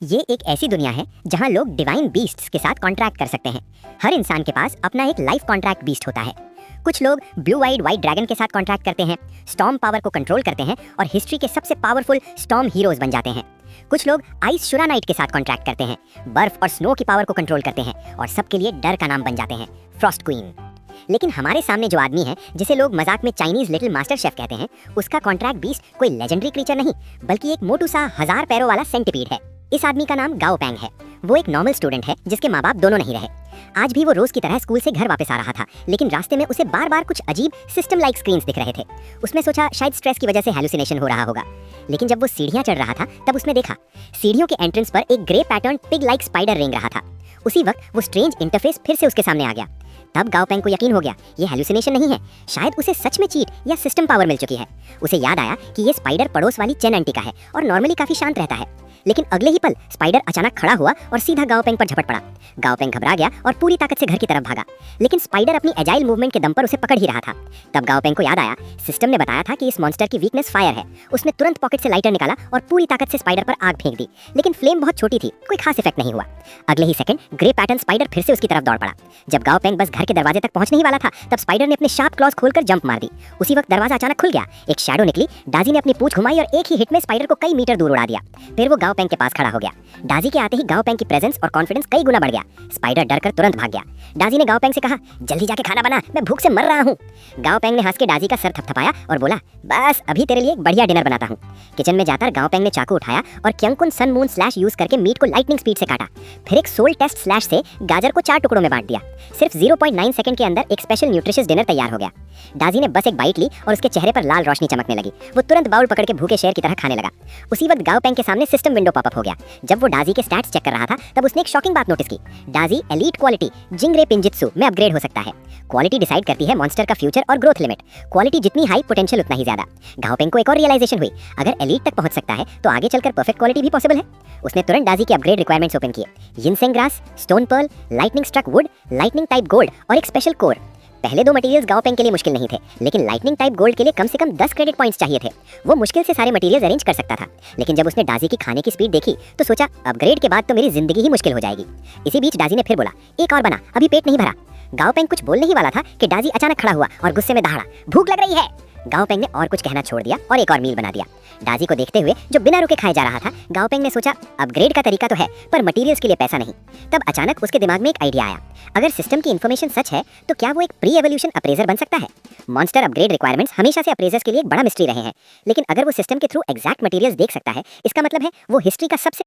ये एक ऐसी दुनिया है जहाँ लोग डिवाइन बीस्ट्स के साथ कॉन्ट्रैक्ट कर सकते हैं। हर इंसान के पास अपना एक लाइफ कॉन्ट्रैक्ट बीस्ट होता है। कुछ लोग ब्लू आइड वाइट ड्रैगन के साथ कॉन्ट्रैक्ट करते हैं, स्टॉर्म पावर को कंट्रोल करते हैं और हिस्ट्री के सबसे पावरफुल स्टॉर्म हीरोज बन जाते हैं। कुछ लोग आइस शुरा नाइट के साथ कॉन्ट्रैक्ट करते हैं, बर्फ और स्नो की पावर को कंट्रोल करते हैं और सबके लिए डर का नाम बन जाते हैं, फ्रॉस्ट क्वीन। लेकिन हमारे सामने जो आदमी है, जिसे लोग मजाक में चाइनीज लिटिल मास्टर शेफ कहते हैं, उसका कॉन्ट्रैक्ट बीस्ट कोई लेजेंडरी क्रीचर नहीं बल्कि एक मोटू सा 1000 पैरों वाला सेंटीपीड है। इस आदमी का नाम गाओ पैंग है। वो एक नॉर्मल स्टूडेंट है जिसके माँ बाप दोनों नहीं रहे। आज भी वो रोज की तरह स्कूल से घर वापस आ रहा था, लेकिन रास्ते में उसे बार बार कुछ अजीब सिस्टम लाइक स्क्रीन्स दिख रहे थे। उसने सोचा शायद स्ट्रेस की वजह से हैलुसिनेशन हो रहा होगा, लेकिन जब वो सीढ़ियां चढ़ रहा था तब उसने देखा सीढ़ियों के एंट्रेंस पर एक grey pattern pig like spider रेंग रहा था। उसी वक्त वो स्ट्रेंज इंटरफेस फिर से उसके सामने आ गया। तब गाओ पैंग को यकीन हो गया ये हैलुसिनेशन नहीं है, शायद उसे सच में चीट या सिस्टम पावर मिल चुकी है। उसे याद आया कि ये स्पाइडर पड़ोस वाली चेन आंटी का है और नॉर्मली काफी शांत रहता है। लेकिन अगले ही पल स्पाइडर अचानक खड़ा हुआ और सीधा गाओ पैंग पर झपट पड़ा। गाओ पैंग घबरा गया और पूरी ताकत से घर की तरफ भागा, लेकिन स्पाइडर अपनी एजाइल मूवमेंट के दम पर उसे पकड़ ही रहा था। तब गाओ पैंग को याद आया सिस्टम ने बताया था कि इस मॉन्स्टर की वीकनेस फायर है। उसने तुरंत पॉकेट से लाइटर निकाला और पूरी ताकत से स्पाइडर पर आग फेंक दी, लेकिन फ्लेम बहुत छोटी थी, कोई खास इफेक्ट नहीं हुआ। अगले ही सेकंड ग्रे पैटर्न स्पाइडर फिर से उसकी तरफ दौड़ पड़ा। जब गाओ पैंग बस घर के दरवाजे तक पहुंचने ही वाला था, तब स्पाइडर ने अपने शार्प क्लॉज खोलकर जंप मार दी। उसी वक्त दरवाजा अचानक खुल गया, एक शैडो निकली। डाजी ने अपनी पूंछ घुमाई और एक ही हिट में स्पाइडर को कई मीटर दूर उड़ा दिया। फिर वो गाओ पैंग के पास खड़ा हो गया। डाजी के आते ही गाओ पैंग की प्रेजेंस और कॉन्फिडेंस कई गुना बढ़ गया। स्पाइडर डरकर तुरंत भाग गया। डाजी ने गाओ पैंग से कहा जल्दी जाके खाना बना, मैं भूख से मर रहा हूँ। गाओ पैंग ने हंस के डाजी का सर थपथपाया और बोला बस अभी तेरे लिए एक बढ़िया डिनर बनाता हूँ। किचन में जाकर गाओ पैंग ने चाकू उठाया और क्यंकुन सन मून स्लैश यूज करके मीट को लाइटनिंग स्पीड से काटा। फिर एक सोल टेस्ट स्लैश से गाजर को 4 टुकड़ों में बांट दिया। सिर्फ 0.9 सेकंड के अंदर एक स्पेशल न्यूट्रिशियस डिनर तैयार हो गया। डाजी ने बस एक बाइट ली और उसके चेहरे पर लाल रोशनी चमकने लगी। वो तुरंत बाउल पकड़ के भूखे शेर की तरह खाने लगा। उसी वक्त गाओ पैंग के सामने सिस्टम विंडो पॉपअप हो गया। जब वो डाजी के स्टैट्स चेक कर रहा था, तब उसने एक शॉकिंग बात नोटिस की। डाजी एलीट क्वालिटी जिंगरे पिंजित्सु में अपग्रेड हो सकता है। क्वालिटी डिसाइड करती है मॉन्स्टर का फ्यूचर और ग्रोथ लिमिट। क्वालिटी जितनी हाई, पोटेंशियल उतना ही ज्यादा। गाओ पैंग को एक और रियलाइजेशन हुई, अगर एलीट तक पहुंच सकता है तो आगे चलकर परफेक्ट क्वालिटी भी पॉसिबल है। उसने तुरंत डाजी के अपग्रेड रिक्वायरमेंट्स ओपन किए। Ginseng grass, stone pearl, lightning struck wood, lightning type gold और एक स्पेशल कोर। पहले 2 मटेरियल्स गाओ पैंग के लिए मुश्किल नहीं थे, लेकिन लाइटनिंग टाइप गोल्ड के लिए कम से कम 10 क्रेडिट पॉइंट्स चाहिए थे। वो मुश्किल से सारे मटेरियल्स अरेंज कर सकता था, लेकिन जब उसने डाजी की खाने की स्पीड देखी तो सोचा अपग्रेड के बाद तो मेरी जिंदगी ही मुश्किल हो जाएगी। इसी बीच डाजी ने फिर बोला एक और बना, अभी पेट नहीं भरा। गाओ पैंग कुछ बोलने ही वाला था कि डाजी अचानक खड़ा हुआ और गुस्से में दहाड़ा भूख लग रही है। गाओ पैंग ने और कुछ कहना छोड़ दिया और एक और मील बना दिया। डाजी को देखते हुए जो बिना रुके खाया जा रहा था, गाओ पैंग ने सोचा अपग्रेड का तरीका तो है, पर मटेरियल्स के लिए पैसा नहीं। तब अचानक उसके दिमाग में एक आइडिया आया, अगर सिस्टम की इन्फॉर्मेशन सच है तो क्या वो एक प्री एवोल्यूशन अप्रेजर बन सकता है। मॉन्स्टर अपग्रेड रिक्वायरमेंट्स हमेशा से अप्रेजर्स के लिए एक बड़ा मिस्ट्री रहे हैं, लेकिन अगर वो सिस्टम के थ्रू एग्जैक्ट मटेरियल्स देख सकता है, इसका मतलब है वो हिस्ट्री का सबसे